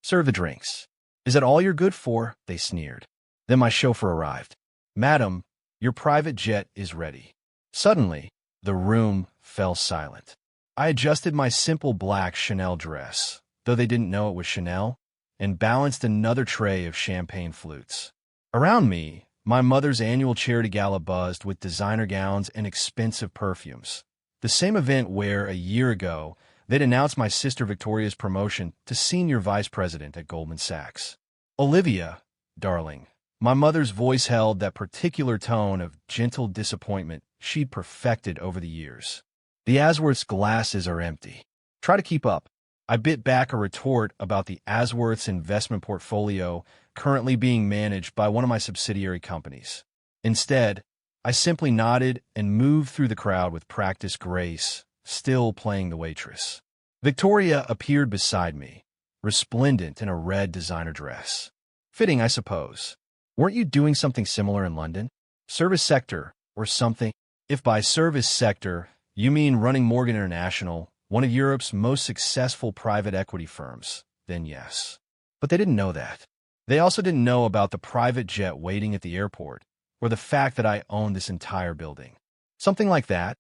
Serve the drinks. Is that all you're good for? They sneered. Then my chauffeur arrived. Madam, your private jet is ready. Suddenly, the room fell silent. I adjusted my simple black Chanel dress, though they didn't know it was Chanel, and balanced another tray of champagne flutes. Around me, my mother's annual charity gala buzzed with designer gowns and expensive perfumes. The same event where, a year ago, they'd announced my sister Victoria's promotion to senior vice president at Goldman Sachs. Olivia, darling, my mother's voice held that particular tone of gentle disappointment she'd perfected over the years. The Asworth's glasses are empty. Try to keep up. I bit back a retort about the Asworth's investment portfolio currently being managed by one of my subsidiary companies. Instead, I simply nodded and moved through the crowd with practiced grace, still playing the waitress. Victoria appeared beside me, resplendent in a red designer dress. Fitting, I suppose. Weren't you doing something similar in London? Service sector, or something? If by service sector, you mean running Morgan International, one of Europe's most successful private equity firms, then yes. But they didn't know that. They also didn't know about the private jet waiting at the airport, or the fact that I owned this entire building. Something like that,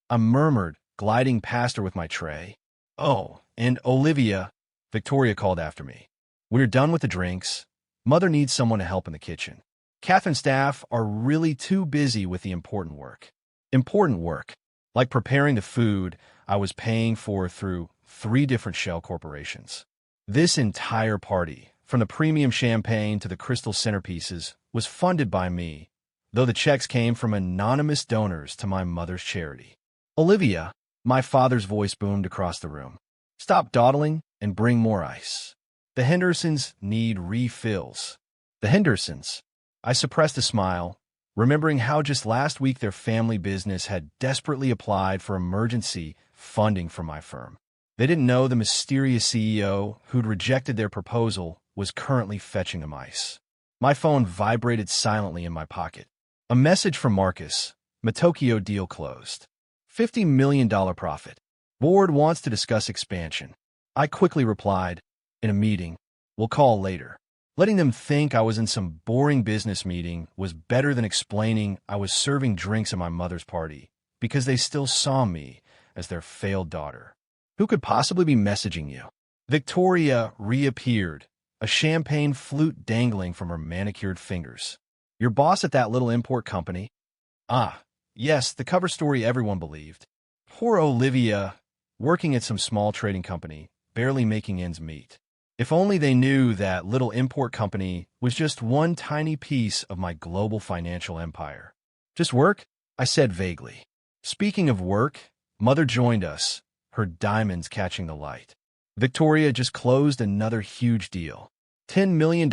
I murmured, gliding past her with my tray. Oh, and Olivia, Victoria called after me. We're done with the drinks. Mother needs someone to help in the kitchen. Catherine's staff are really too busy with the important work. Important work, like preparing the food I was paying for through 3 different shell corporations. This entire party, from the premium champagne to the crystal centerpieces, was funded by me, though the checks came from anonymous donors to my mother's charity. Olivia, my father's voice boomed across the room. Stop dawdling and bring more ice. The Hendersons need refills. The Hendersons. I suppressed a smile, remembering how just last week their family business had desperately applied for emergency funding from my firm. They didn't know the mysterious CEO who'd rejected their proposal was currently fetching them ice. My phone vibrated silently in my pocket. A message from Marcus. Matokio deal closed. $50 million profit. Board wants to discuss expansion. I quickly replied, in a meeting. We'll call later. Letting them think I was in some boring business meeting was better than explaining I was serving drinks at my mother's party, because they still saw me as their failed daughter. Who could possibly be messaging you? Victoria reappeared, a champagne flute dangling from her manicured fingers. Your boss at that little import company? Ah, yes, the cover story everyone believed. Poor Olivia, working at some small trading company, barely making ends meet. If only they knew that little import company was just one tiny piece of my global financial empire. Just work? I said vaguely. Speaking of work, Mother joined us, her diamonds catching the light. Victoria just closed another huge deal. $10 million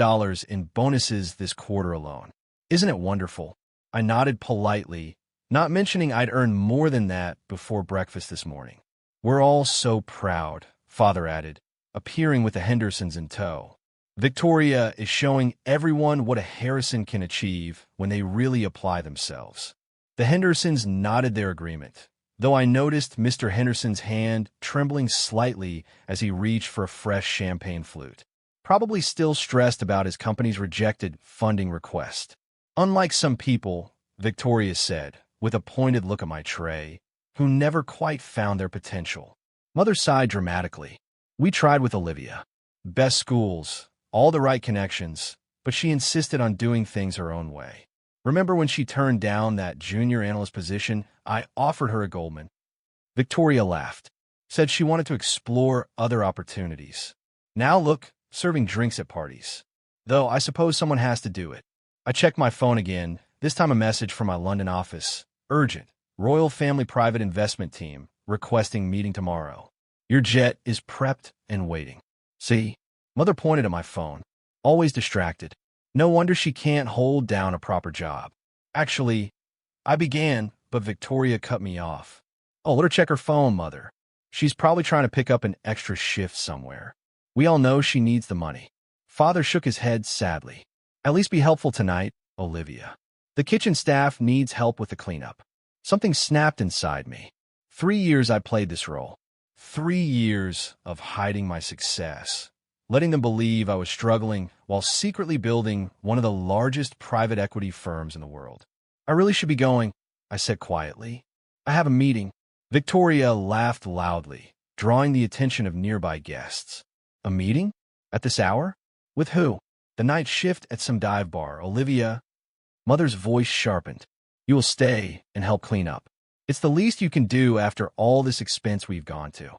in bonuses this quarter alone. Isn't it wonderful? I nodded politely, not mentioning I'd earned more than that before breakfast this morning. We're all so proud, Father added, appearing with the Hendersons in tow. Victoria is showing everyone what a Harrison can achieve when they really apply themselves. The Hendersons nodded their agreement, though I noticed Mr. Henderson's hand trembling slightly as he reached for a fresh champagne flute, probably still stressed about his company's rejected funding request. Unlike some people, Victoria said, with a pointed look at my tray, who never quite found their potential. Mother sighed dramatically. We tried with Olivia. Best schools, all the right connections, but she insisted on doing things her own way. Remember when she turned down that junior analyst position I offered her at Goldman? Victoria laughed, said she wanted to explore other opportunities. Now look, serving drinks at parties. Though I suppose someone has to do it. I checked my phone again, this time a message from my London office. Urgent. Royal Family Private Investment Team, requesting meeting tomorrow. Your jet is prepped and waiting. See? Mother pointed at my phone. Always distracted. No wonder she can't hold down a proper job. Actually, I began, but Victoria cut me off. Oh, let her check her phone, Mother. She's probably trying to pick up an extra shift somewhere. We all know she needs the money. Father shook his head sadly. At least be helpful tonight, Olivia. The kitchen staff needs help with the cleanup. Something snapped inside me. 3 years I played this role. 3 years of hiding my success, letting them believe I was struggling while secretly building one of the largest private equity firms in the world. I really should be going, I said quietly. I have a meeting. Victoria laughed loudly, drawing the attention of nearby guests. A meeting? At this hour? With who? The night shift at some dive bar, Olivia. Mother's voice sharpened. You will stay and help clean up. It's the least you can do after all this expense we've gone to.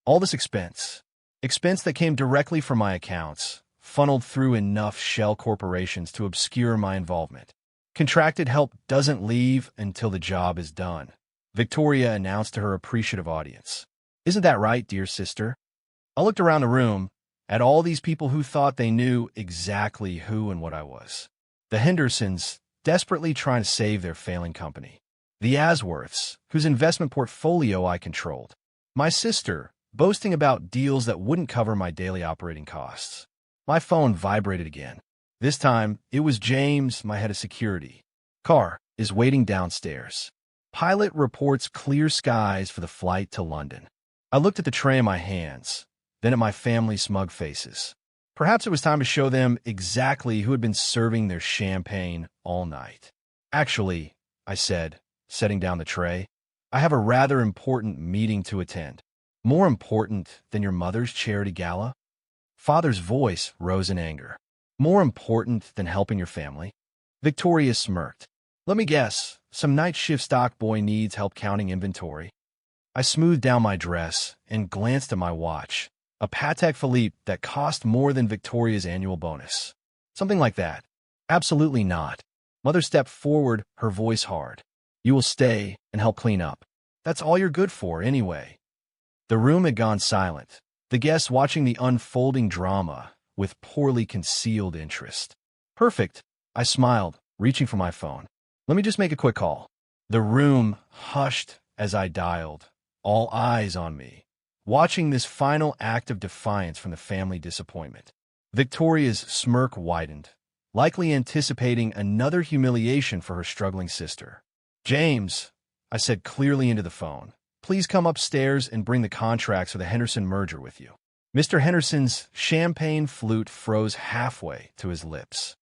All this expense. Expense that came directly from my accounts, funneled through enough shell corporations to obscure my involvement. Contracted help doesn't leave until the job is done, Victoria announced to her appreciative audience. Isn't that right, dear sister? I looked around the room at all these people who thought they knew exactly who and what I was. The Hendersons, desperately trying to save their failing company. The Asworths, whose investment portfolio I controlled. My sister, boasting about deals that wouldn't cover my daily operating costs. My phone vibrated again. This time, it was James, my head of security. Car is waiting downstairs. Pilot reports clear skies for the flight to London. I looked at the tray in my hands, then at my family's smug faces. Perhaps it was time to show them exactly who had been serving their champagne all night. Actually, I said, setting down the tray, I have a rather important meeting to attend. More important than your mother's charity gala? Father's voice rose in anger. More important than helping your family? Victoria smirked. Let me guess, some night shift stock boy needs help counting inventory. I smoothed down my dress and glanced at my watch, a Patek Philippe that cost more than Victoria's annual bonus. Something like that. Absolutely not. Mother stepped forward, her voice hard. You will stay and help clean up. That's all you're good for, anyway. The room had gone silent, the guests watching the unfolding drama with poorly concealed interest. Perfect, I smiled, reaching for my phone. Let me just make a quick call. The room hushed as I dialed, all eyes on me, watching this final act of defiance from the family disappointment. Victoria's smirk widened, likely anticipating another humiliation for her struggling sister. James, I said clearly into the phone, please come upstairs and bring the contracts for the Henderson merger with you. Mr. Henderson's champagne flute froze halfway to his lips.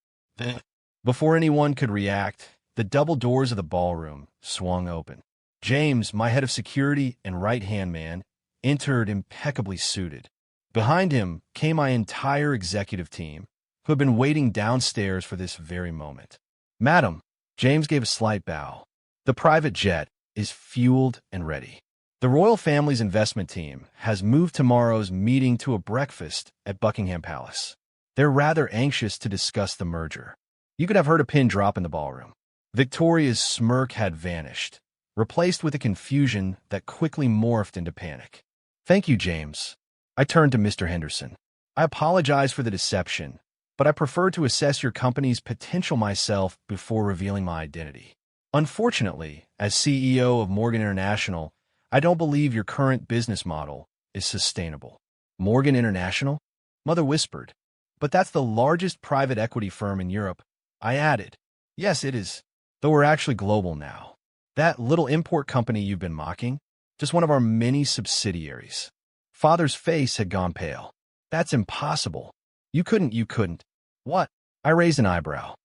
Before anyone could react, the double doors of the ballroom swung open. James, my head of security and right-hand man, entered impeccably suited. Behind him came my entire executive team, who had been waiting downstairs for this very moment. Madam, James gave a slight bow. The private jet is fueled and ready. The royal family's investment team has moved tomorrow's meeting to a breakfast at Buckingham Palace. They're rather anxious to discuss the merger. You could have heard a pin drop in the ballroom. Victoria's smirk had vanished, replaced with a confusion that quickly morphed into panic. Thank you, James. I turned to Mr. Henderson. I apologize for the deception, but I prefer to assess your company's potential myself before revealing my identity. Unfortunately, as CEO of Morgan International, I don't believe your current business model is sustainable. Morgan International? Mother whispered. But that's the largest private equity firm in Europe. I added. Yes, it is. Though we're actually global now. That little import company you've been mocking? Just one of our many subsidiaries. Father's face had gone pale. That's impossible. You couldn't. What? I raised an eyebrow.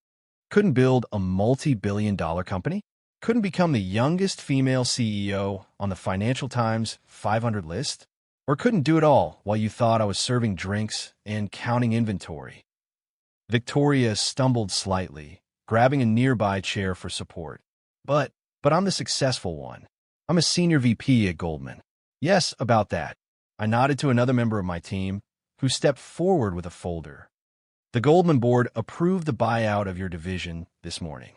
Couldn't build a multi-billion-dollar company? Couldn't become the youngest female CEO on the Financial Times 500 list? Or couldn't do it all while you thought I was serving drinks and counting inventory? Victoria stumbled slightly, grabbing a nearby chair for support. But I'm the successful one. I'm a senior VP at Goldman. Yes, about that. I nodded to another member of my team, who stepped forward with a folder. The Goldman board approved the buyout of your division this morning.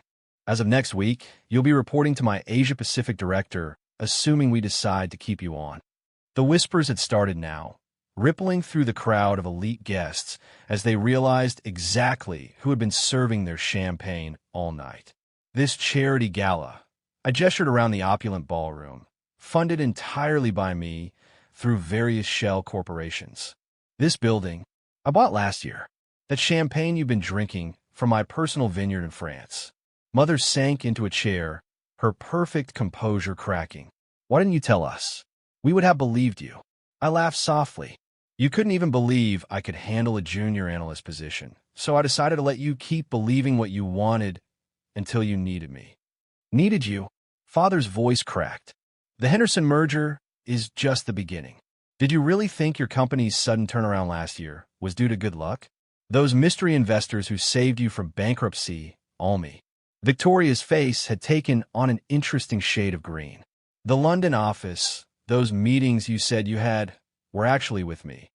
As of next week, you'll be reporting to my Asia-Pacific director, assuming we decide to keep you on. The whispers had started now, rippling through the crowd of elite guests as they realized exactly who had been serving their champagne all night. This charity gala, I gestured around the opulent ballroom, funded entirely by me through various shell corporations. This building, I bought last year. That champagne you've been drinking from my personal vineyard in France. Mother sank into a chair, her perfect composure cracking. Why didn't you tell us? We would have believed you. I laughed softly. You couldn't even believe I could handle a junior analyst position, so I decided to let you keep believing what you wanted until you needed me. Needed you? Father's voice cracked. The Henderson merger is just the beginning. Did you really think your company's sudden turnaround last year was due to good luck? Those mystery investors who saved you from bankruptcy, all me. Victoria's face had taken on an interesting shade of green. The London office, those meetings you said you had, were actually with me.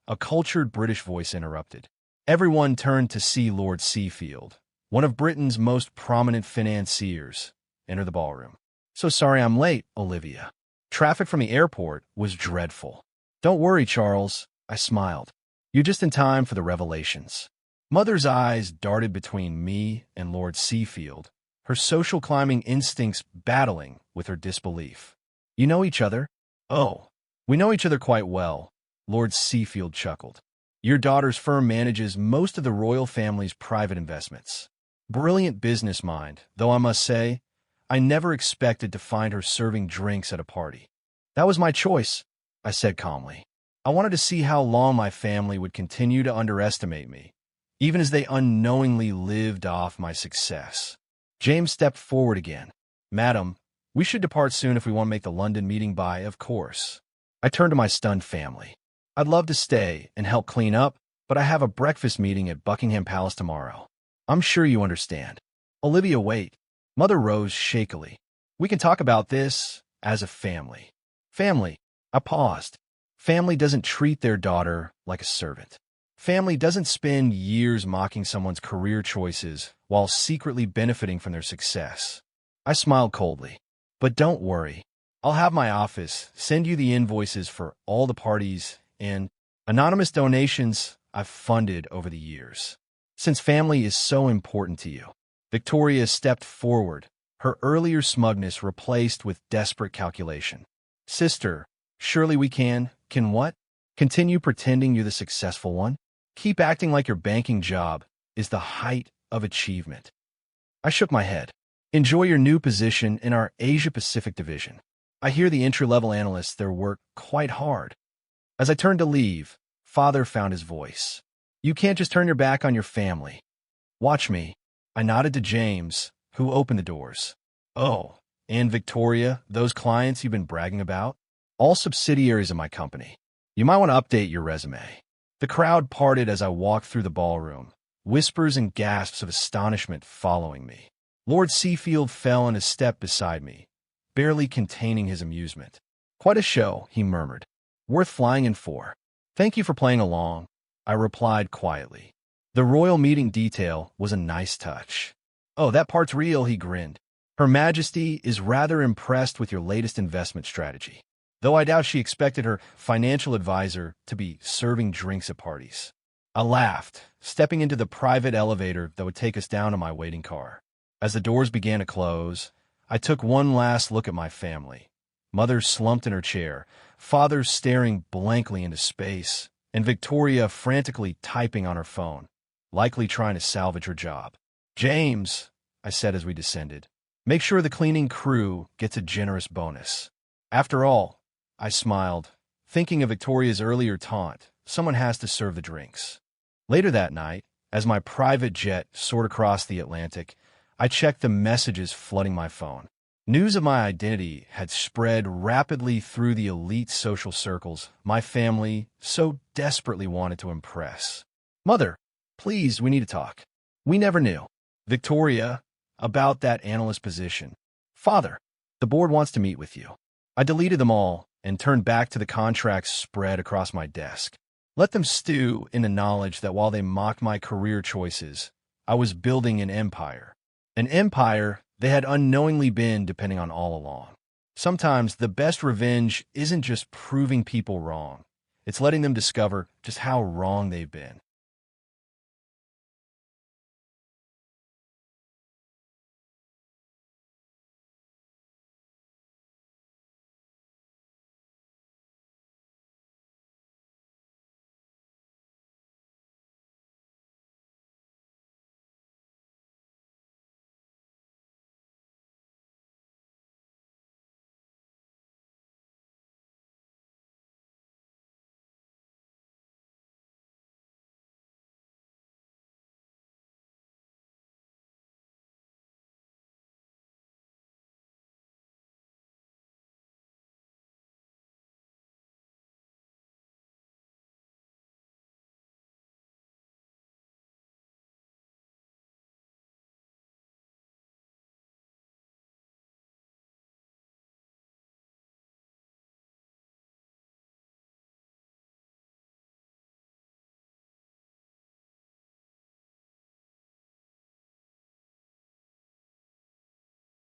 A cultured British voice interrupted. Everyone turned to see Lord Seafield, one of Britain's most prominent financiers, enter the ballroom. So sorry I'm late, Olivia. Traffic from the airport was dreadful. Don't worry, Charles, I smiled. You're just in time for the revelations. Mother's eyes darted between me and Lord Seafield, her social climbing instincts battling with her disbelief. You know each other? Oh, we know each other quite well, Lord Seafield chuckled. Your daughter's firm manages most of the royal family's private investments. Brilliant business mind, though I must say, I never expected to find her serving drinks at a party. That was my choice, I said calmly. I wanted to see how long my family would continue to underestimate me, even as they unknowingly lived off my success. James stepped forward again. Madam, we should depart soon if we want to make the London meeting by, of course. I turned to my stunned family. I'd love to stay and help clean up, but I have a breakfast meeting at Buckingham Palace tomorrow. I'm sure you understand. Olivia, wait. Mother rose shakily. We can talk about this as a family. Family. I paused. Family doesn't treat their daughter like a servant. Family doesn't spend years mocking someone's career choices while secretly benefiting from their success. I smiled coldly. But don't worry. I'll have my office send you the invoices for all the parties and anonymous donations I've funded over the years. Since family is so important to you. Victoria stepped forward, her earlier smugness replaced with desperate calculation. Sister, surely we can what? Continue pretending you're the successful one? Keep acting like your banking job is the height of achievement. I shook my head. Enjoy your new position in our Asia-Pacific division. I hear the entry-level analysts there work quite hard. As I turned to leave, Father found his voice. You can't just turn your back on your family. Watch me. I nodded to James, who opened the doors. Oh, and Victoria, those clients you've been bragging about? All subsidiaries of my company. You might want to update your resume. The crowd parted as I walked through the ballroom, whispers and gasps of astonishment following me. Lord Seafield fell in a step beside me, barely containing his amusement. Quite a show, he murmured. Worth flying in for. Thank you for playing along, I replied quietly. The royal meeting detail was a nice touch. Oh, that part's real, he grinned. Her Majesty is rather impressed with your latest investment strategy, though I doubt she expected her financial advisor to be serving drinks at parties. I laughed, stepping into the private elevator that would take us down to my waiting car. As the doors began to close, I took one last look at my family. Mother slumped in her chair, Father staring blankly into space, and Victoria frantically typing on her phone, likely trying to salvage her job. James, I said as we descended, make sure the cleaning crew gets a generous bonus. After all, I smiled, thinking of Victoria's earlier taunt, someone has to serve the drinks. Later that night, as my private jet soared across the Atlantic, I checked the messages flooding my phone. News of my identity had spread rapidly through the elite social circles my family so desperately wanted to impress. Mother, please, we need to talk. We never knew. Victoria, about that analyst position. Father, the board wants to meet with you. I deleted them all and turned back to the contracts spread across my desk. Let them stew in the knowledge that while they mocked my career choices, I was building an empire. An empire they had unknowingly been depending on all along. Sometimes the best revenge isn't just proving people wrong. It's letting them discover just how wrong they've been.